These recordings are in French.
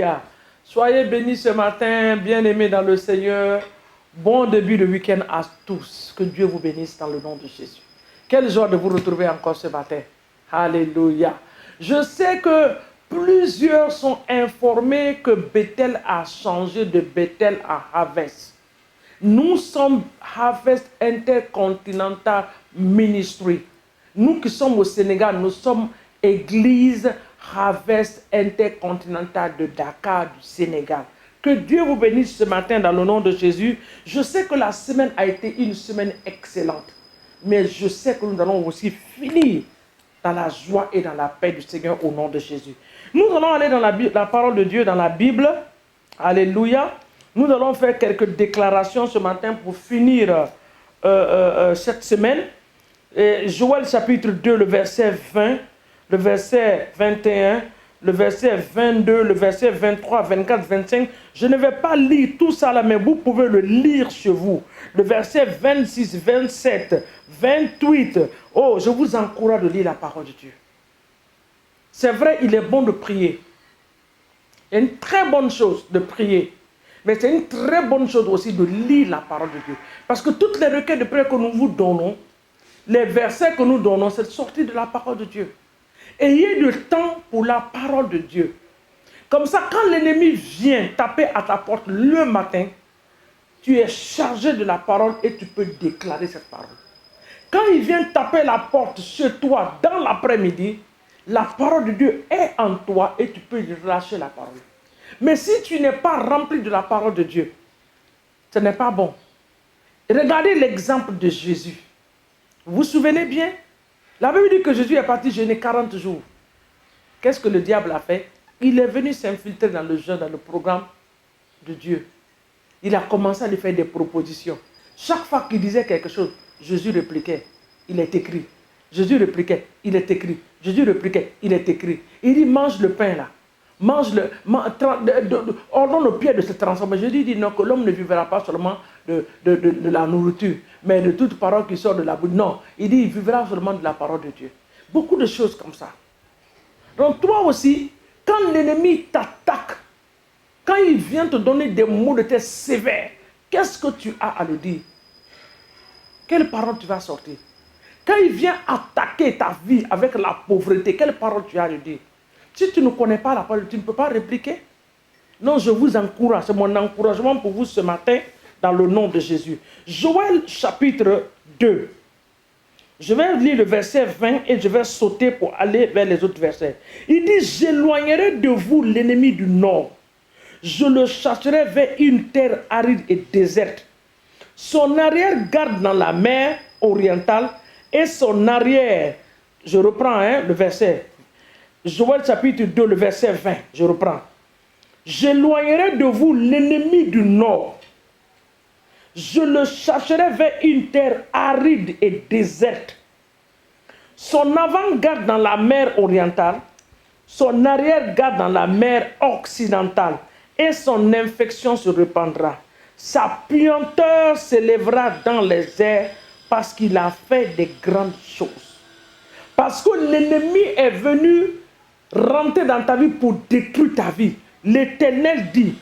Alléluia. Soyez bénis ce matin, bien-aimés dans le Seigneur. Bon début de week-end à tous. Que Dieu vous bénisse dans le nom de Jésus. Quelle joie de vous retrouver encore ce matin. Alléluia. Je sais que plusieurs sont informés que Bethel a changé de Bethel à Harvest. Nous sommes Harvest Intercontinental Ministry. Nous qui sommes au Sénégal, nous sommes Église Harvest Intercontinental de Dakar du Sénégal. Que Dieu vous bénisse ce matin dans le nom de Jésus. Je sais que la semaine a été une semaine excellente. Mais je sais que nous allons aussi finir dans la joie et dans la paix du Seigneur au nom de Jésus. Nous allons aller dans la parole de Dieu, dans la Bible. Alléluia. Nous allons faire quelques déclarations ce matin pour finir cette semaine. Joël chapitre 2, le verset 20, le verset 21, le verset 22, le verset 23, 24, 25. Je ne vais pas lire tout ça là, mais vous pouvez le lire chez vous. Le verset 26, 27, 28. Oh, je vous encourage de lire la parole de Dieu. C'est vrai, il est bon de prier. C'est une très bonne chose de prier. Mais c'est une très bonne chose aussi de lire la parole de Dieu. Parce que toutes les requêtes de prière que nous vous donnons, les versets que nous donnons, c'est sorti de la parole de Dieu. Ayez du temps pour la parole de Dieu. Comme ça, quand l'ennemi vient taper à ta porte le matin, tu es chargé de la parole et tu peux déclarer cette parole. Quand il vient taper la porte chez toi dans l'après-midi, la parole de Dieu est en toi et tu peux lâcher la parole. Mais si tu n'es pas rempli de la parole de Dieu, ce n'est pas bon. Regardez l'exemple de Jésus. Vous vous souvenez bien? La Bible dit que Jésus est parti jeûner 40 jours. Qu'est-ce que le diable a fait? Il est venu s'infiltrer dans le jeûne, dans le programme de Dieu. Il a commencé à lui faire des propositions. Chaque fois qu'il disait quelque chose, Jésus répliquait. Il est écrit. Jésus répliquait. Il est écrit. Jésus répliquait. Il est écrit. Il dit, mange le pain là. Mange-le. Ordonne au pied de se transformer. Jésus dit non, que l'homme ne vivra pas seulement de la nourriture, mais de toute parole qui sort de la bouche. Non, il dit il vivra seulement de la parole de Dieu. Beaucoup de choses comme ça. Donc toi aussi, quand l'ennemi t'attaque, quand il vient te donner des mots de tête sévères, qu'est-ce que tu as à le dire? Quelle parole tu vas sortir? Quand il vient attaquer ta vie avec la pauvreté, quelle parole tu as à le dire? Si tu ne connais pas la parole, tu ne peux pas répliquer. Non, je vous encourage. C'est mon encouragement pour vous ce matin dans le nom de Jésus. Joël chapitre 2. Je vais lire le verset 20 et je vais sauter pour aller vers les autres versets. Il dit, j'éloignerai de vous l'ennemi du nord. Je le chasserai vers une terre aride et déserte. Son arrière-garde dans la mer orientale et son arrière. Je reprends le verset. Joël chapitre 2, le verset 20, je reprends. J'éloignerai de vous l'ennemi du nord. Je le chercherai vers une terre aride et déserte. Son avant-garde dans la mer orientale, son arrière-garde dans la mer occidentale, et son infection se répandra. Sa puanteur s'élèvera dans les airs parce qu'il a fait des grandes choses. Parce que l'ennemi est venu rentrer dans ta vie pour détruire ta vie. L'Éternel dit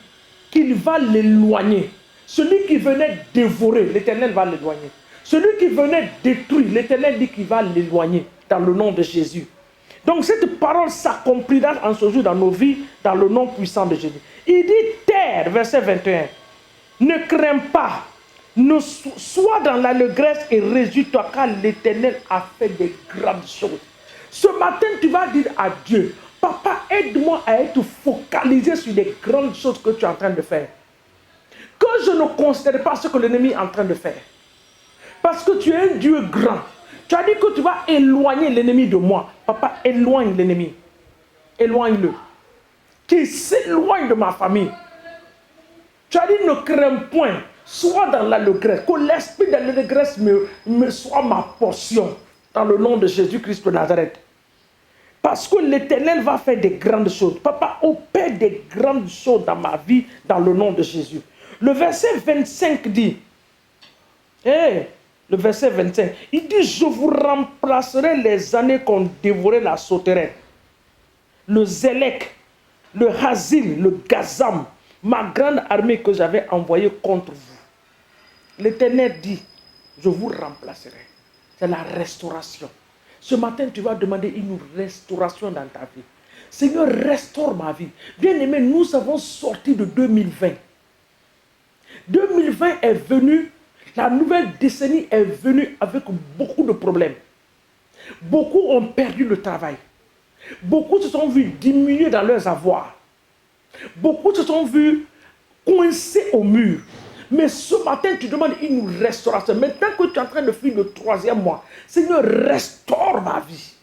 qu'il va l'éloigner. Celui qui venait dévorer, l'Éternel va l'éloigner. Celui qui venait détruire, l'Éternel dit qu'il va l'éloigner dans le nom de Jésus. Donc cette parole s'accomplira en ce jour dans nos vies, dans le nom puissant de Jésus. Il dit terre, verset 21, ne crains pas, ne sois dans l'allégresse et réjouis-toi car l'Éternel a fait des grandes choses. Ce matin, tu vas dire à Dieu, Papa, aide-moi à être focalisé sur les grandes choses que tu es en train de faire. Que je ne considère pas ce que l'ennemi est en train de faire. Parce que tu es un Dieu grand. Tu as dit que tu vas éloigner l'ennemi de moi. Papa, éloigne l'ennemi. Éloigne-le. Qu'il s'éloigne de ma famille. Tu as dit ne crains point. Sois dans l'allégresse. Que l'esprit de l'allégresse me soit ma portion. Dans le nom de Jésus-Christ de Nazareth. Parce que l'Éternel va faire des grandes choses. Papa, opère des grandes choses dans ma vie, dans le nom de Jésus. Le verset 25 dit, le verset 25, il dit, je vous remplacerai les années qu'on dévorait la sauterelle, le zélec, le Hazil, le Gazam, ma grande armée que j'avais envoyée contre vous. L'Éternel dit, je vous remplacerai. C'est la restauration. Ce matin, tu vas demander une restauration dans ta vie. Seigneur, restaure ma vie. Bien-aimé, nous avons sorti de 2020. 2020 est venu, la nouvelle décennie est venue avec beaucoup de problèmes. Beaucoup ont perdu le travail. Beaucoup se sont vus diminuer dans leurs avoirs. Beaucoup se sont vus coincés au mur. Mais ce matin, tu demandes une restauration. Maintenant que tu es en train de finir le 3e mois, Seigneur, restaure ma vie.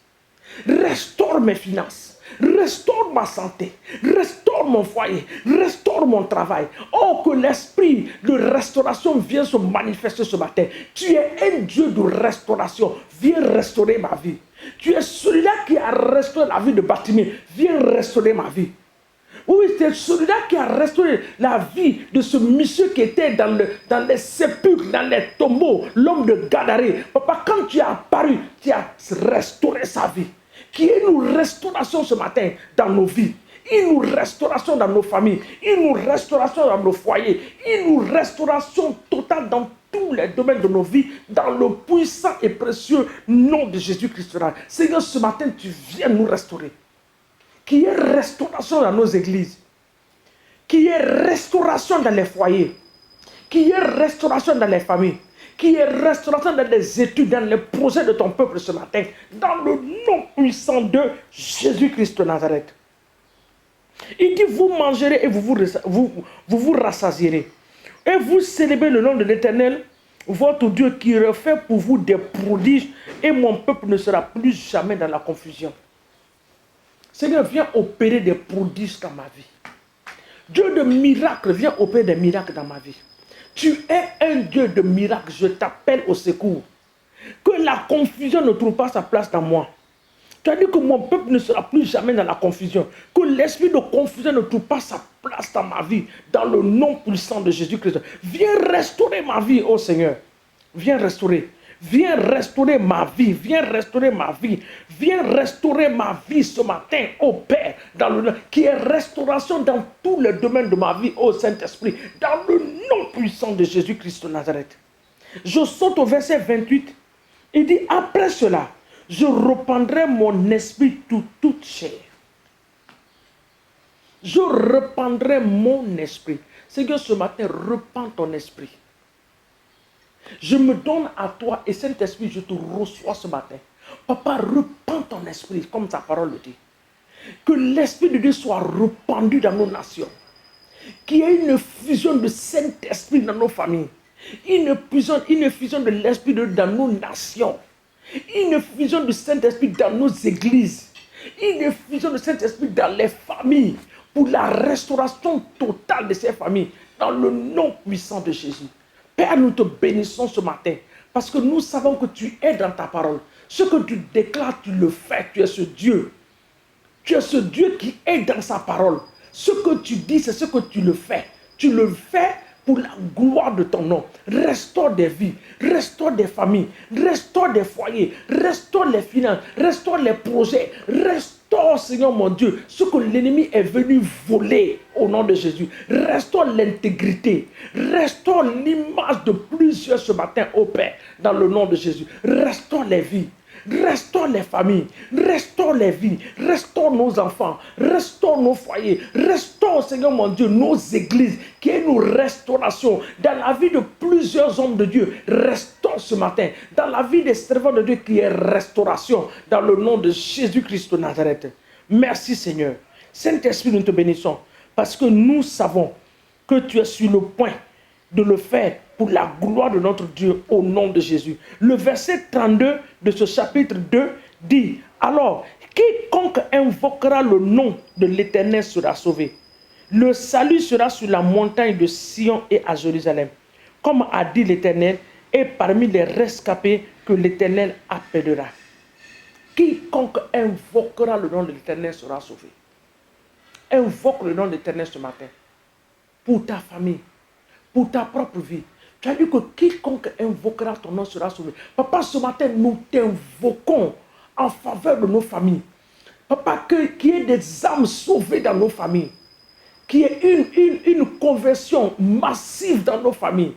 Restaure mes finances. Restaure ma santé. Restaure mon foyer. Restaure mon travail. Oh, que l'esprit de restauration vienne se manifester ce matin. Tu es un Dieu de restauration. Viens restaurer ma vie. Tu es celui-là qui a restauré la vie de Bartimée. Viens restaurer ma vie. Oui, c'est celui-là qui a restauré la vie de ce monsieur qui était dans les sépulcres, dans les tombeaux, l'homme de Gadaré. Papa, quand tu es apparu, tu as restauré sa vie. Qu'il y ait une restauration ce matin dans nos vies, une restauration dans nos familles, une restauration dans nos foyers, une restauration totale dans tous les domaines de nos vies, dans le puissant et précieux nom de Jésus-Christ. Seigneur, ce matin, tu viens nous restaurer. Qu'il y ait restauration dans nos églises, qu'il y ait restauration dans les foyers, qu'il y ait restauration dans les familles, qu'il y ait restauration dans les études, dans les projets de ton peuple ce matin, dans le nom puissant de Jésus-Christ de Nazareth. Il dit, vous mangerez et vous rassasierez. Et vous célébrez le nom de l'Éternel, votre Dieu, qui refait pour vous des prodiges, et mon peuple ne sera plus jamais dans la confusion. Seigneur, viens opérer des prodiges dans ma vie. Dieu de miracles, viens opérer des miracles dans ma vie. Tu es un Dieu de miracles, je t'appelle au secours. Que la confusion ne trouve pas sa place dans moi. Tu as dit que mon peuple ne sera plus jamais dans la confusion. Que l'esprit de confusion ne trouve pas sa place dans ma vie. Dans le nom puissant de Jésus-Christ. Viens restaurer ma vie, ô Seigneur. Viens restaurer. Viens restaurer ma vie, viens restaurer ma vie, viens restaurer ma vie ce matin, ô Père, qui est restauration dans tous les domaines de ma vie, ô Saint-Esprit, dans le nom puissant de Jésus-Christ de Nazareth. Je saute au verset 28, il dit, après cela, je reprendrai mon esprit toute chair. Je reprendrai mon esprit. Seigneur, ce matin, reprends ton esprit. Je me donne à toi et Saint-Esprit, je te reçois ce matin. Papa, reprends ton esprit, comme ta parole le dit. Que l'Esprit de Dieu soit répandu dans nos nations. Qu'il y ait une fusion de Saint-Esprit dans nos familles. Une fusion de l'Esprit de Dieu dans nos nations. Une fusion de Saint-Esprit dans nos églises. Une fusion de Saint-Esprit dans les familles. Pour la restauration totale de ces familles. Dans le nom puissant de Jésus. Père, nous te bénissons ce matin parce que nous savons que tu es dans ta parole. Ce que tu déclares, tu le fais. Tu es ce Dieu. Tu es ce Dieu qui est dans sa parole. Ce que tu dis, c'est ce que tu le fais. Tu le fais pour la gloire de ton nom. Restaure des vies, restaure des familles, restaure des foyers, restaure les finances, restaure les projets, restaure, Seigneur mon Dieu, ce que l'ennemi est venu voler au nom de Jésus. Restaure l'intégrité, restaure l'image de plusieurs ce matin au Père, dans le nom de Jésus. Restaure les vies. Restaure les familles, restaure les vies, restaure nos enfants, restaure nos foyers, restaure, Seigneur mon Dieu, nos églises, qu'il y ait une restauration dans la vie de plusieurs hommes de Dieu. Restaure ce matin, dans la vie des servants de Dieu, qu'il y ait restauration dans le nom de Jésus-Christ de Nazareth. Merci Seigneur. Saint-Esprit, nous te bénissons parce que nous savons que tu es sur le point de le faire pour la gloire de notre Dieu au nom de Jésus. Le verset 32 de ce chapitre 2 dit, alors, quiconque invoquera le nom de l'Éternel sera sauvé. Le salut sera sur la montagne de Sion et à Jérusalem. Comme a dit l'Éternel, et parmi les rescapés que l'Éternel appellera. Quiconque invoquera le nom de l'Éternel sera sauvé. Invoque le nom de l'Éternel ce matin. Pour ta famille, pour ta propre vie. Tu as dit que quiconque invoquera ton nom sera sauvé. Papa, ce matin, nous t'invoquons en faveur de nos familles. Papa, qu'il y ait des âmes sauvées dans nos familles. Qu'il y ait une conversion massive dans nos familles.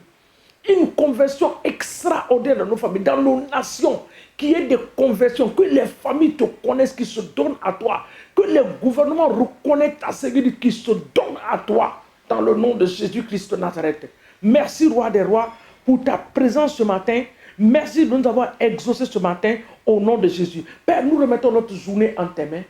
Une conversion extraordinaire dans nos familles, dans nos nations. Qu'il y ait des conversions, que les familles te connaissent, qui se donnent à toi. Que les gouvernements reconnaissent ta sécurité, qui se donnent à toi. Dans le nom de Jésus-Christ de Nazareth. Merci, Roi des Rois, pour ta présence ce matin. Merci de nous avoir exaucés ce matin au nom de Jésus. Père, nous remettons notre journée entre tes mains.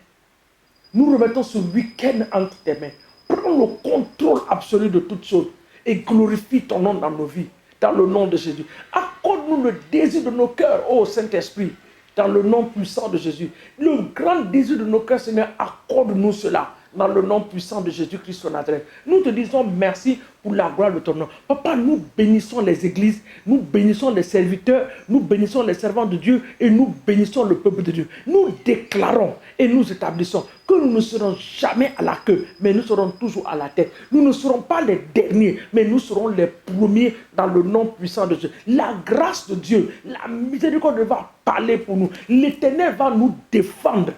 Nous remettons ce week-end entre tes mains. Prends le contrôle absolu de toutes choses et glorifie ton nom dans nos vies. Dans le nom de Jésus. Accorde-nous le désir de nos cœurs, ô Saint-Esprit, dans le nom puissant de Jésus. Le grand désir de nos cœurs, Seigneur, accorde-nous cela. Dans le nom puissant de Jésus-Christ de Nazareth. Nous te disons merci pour la gloire de ton nom. Papa, nous bénissons les églises, nous bénissons les serviteurs, nous bénissons les servants de Dieu et nous bénissons le peuple de Dieu. Nous déclarons et nous établissons que nous ne serons jamais à la queue, mais nous serons toujours à la tête. Nous ne serons pas les derniers, mais nous serons les premiers dans le nom puissant de Dieu. La grâce de Dieu, la miséricorde va parler pour nous. L'Éternel va nous défendre.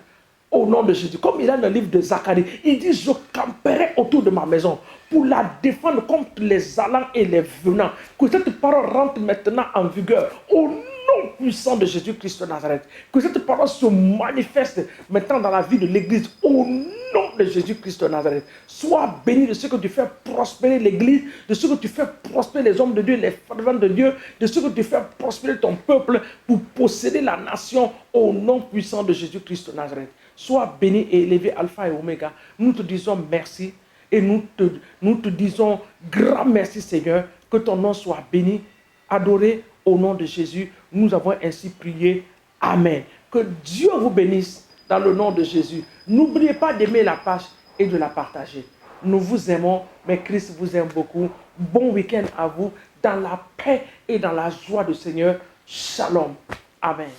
Au nom de Jésus, comme il a dans le livre de Zacharie, il dit: je camperai autour de ma maison pour la défendre contre les allants et les venants. Que cette parole rentre maintenant en vigueur au nom puissant de Jésus-Christ de Nazareth. Que cette parole se manifeste maintenant dans la vie de l'Église au nom de Jésus-Christ de Nazareth. Sois béni de ce que tu fais prospérer l'Église, de ce que tu fais prospérer les hommes de Dieu, les fervents de Dieu, de ce que tu fais prospérer ton peuple pour posséder la nation au nom puissant de Jésus-Christ de Nazareth. Sois béni et élevé, Alpha et Oméga. Nous te disons merci et nous te disons grand merci, Seigneur. Que ton nom soit béni, adoré au nom de Jésus. Nous avons ainsi prié. Amen. Que Dieu vous bénisse dans le nom de Jésus. N'oubliez pas d'aimer la page et de la partager. Nous vous aimons, mais Christ vous aime beaucoup. Bon week-end à vous dans la paix et dans la joie du Seigneur. Shalom. Amen.